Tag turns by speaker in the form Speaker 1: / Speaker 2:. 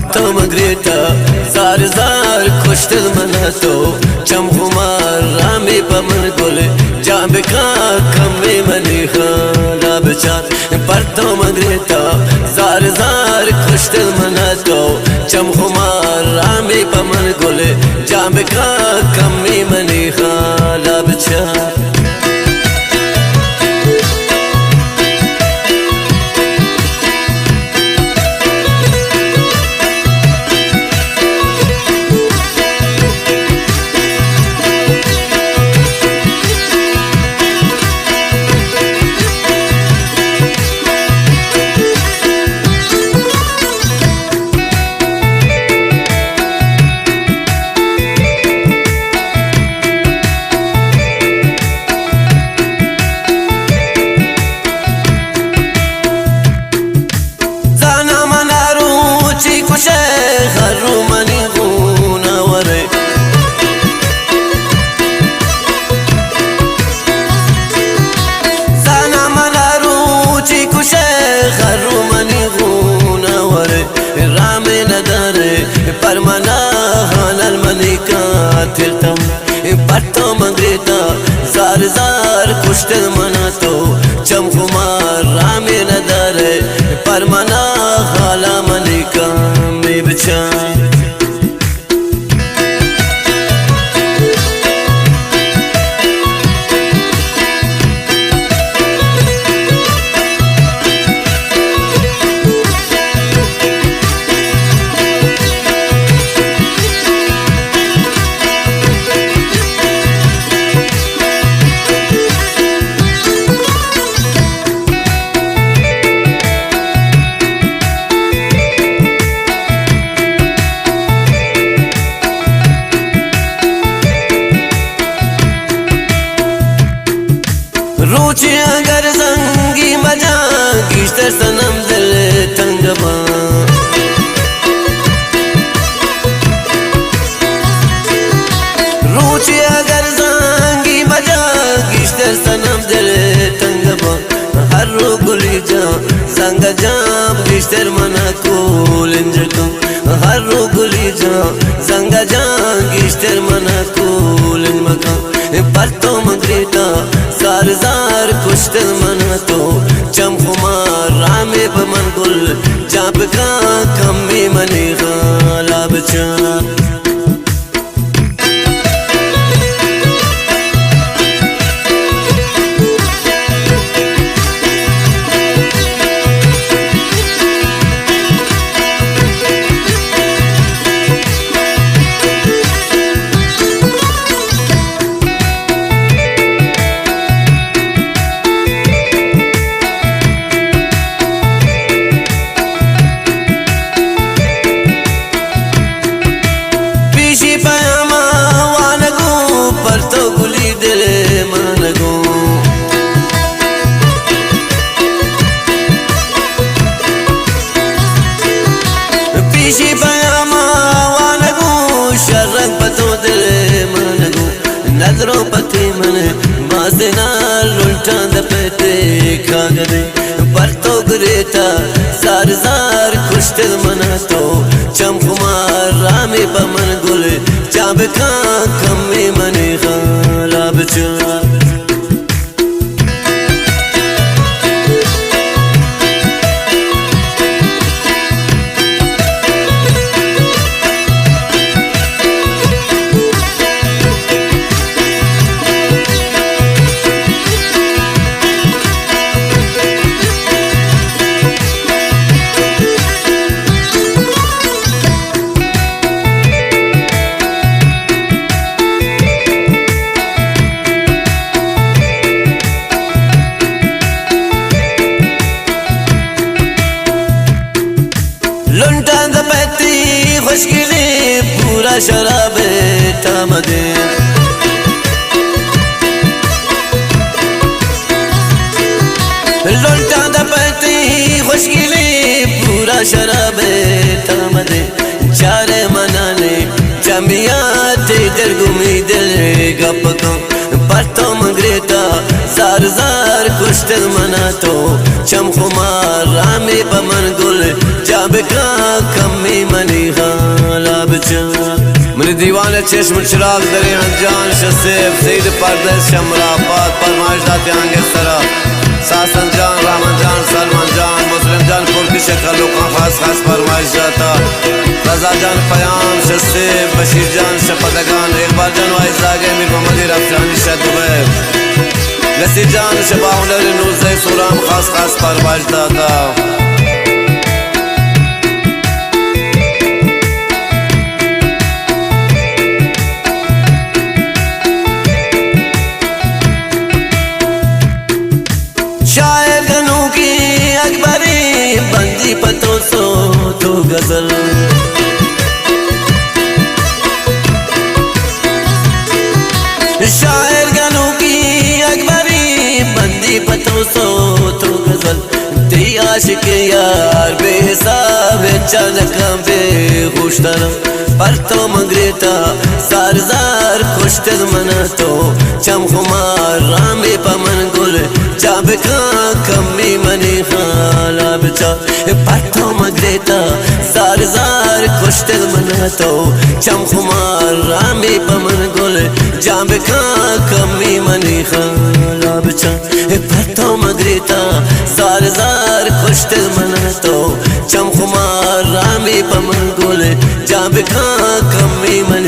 Speaker 1: پرتو مگریتا زار زار کشتل مناتو چم خمار رامی پا من گل جا بکا کمی منی خالا بچار پرتو مگریتا زار زار کشتل مناتو چم خمار رامی پا من گل جا بکا کمی منی خالا بچار خرو منی غونا وره زانا منا روچی کشه خرو منی غونا وره رام نداره پر منا حالل منی کاتلتم پرتو مگریتا زار زار کشتل منا تو چم خمار رام نداره پر منا حالا منی کامی بچان روچی اگر زنگی مجا گیشتر سنم دل تنگ با روچی اگر زنگی مجا گیشتر سنم دل تنگ با هر رو گلی جا زنگ جام گیشتر منا کول انجکم هر رو گلی جا زنگ جام گیشتر منا کول انمکم پرتو مگریتا زار زار کشتل مناتو چم خمار رامی پا من گل جا بکا کمی منی خالا بچار پیشی پیاما وانگو شرک پتو دل منگو نظرو پتی من بازنا للٹان دپتے کاغدے پرتو گریتا زار زار کشتل مناتو چم خمار رامی پا من گل چاب کان کمی منی خالا بچار लुंटान दपैती खुशकिली पूरा शराब तामदे लुंटान दपैती खुशकिली पूरा शराब तामदे चारे मनाने जमियात दरगुमी दिल गपको परतो मगरेता زار زار کشتل مناتو چم خمار رامی پا من گل جا بکا کمی منی گل دیوان چشم چراغ دری انجان شسیب سید پردیس شمرا پاد پرمایش داتی آنگه سرا ساسن جان رحمان جان سلمان جان مسلم جان پرکی شکل لوکان خاص خاص پرمایش داتا رضا جان پیام شسیب بشیر جان شپدگان اقبال جان وائزاگه میر محمدی رفشانی شدوه نسی جان شباهنر نوزه سورام خاص خاص پرمایش داتا शायर गनों की अकबरी बंदी पतों सो तो गजल शायर गनों की अकबरी बंदी पतों सो तो गजल ती आशिक यार बेहिसाब चालका बेहोश तरह पर तो मंगरेता सारजार खुशतर मना तो चम खुमार रामे पमन गुल चाब का कमी मनी खाला बचा पर तो मंगरेता सारजार खुशतर मना तो चम खुमार रामे पमन गुल चाब का कमी मनी खाला बचा पर तो मंगरेता सारजार खुशतर मना तो चम खुमार रामे पमन गुल चाब का कमी मनी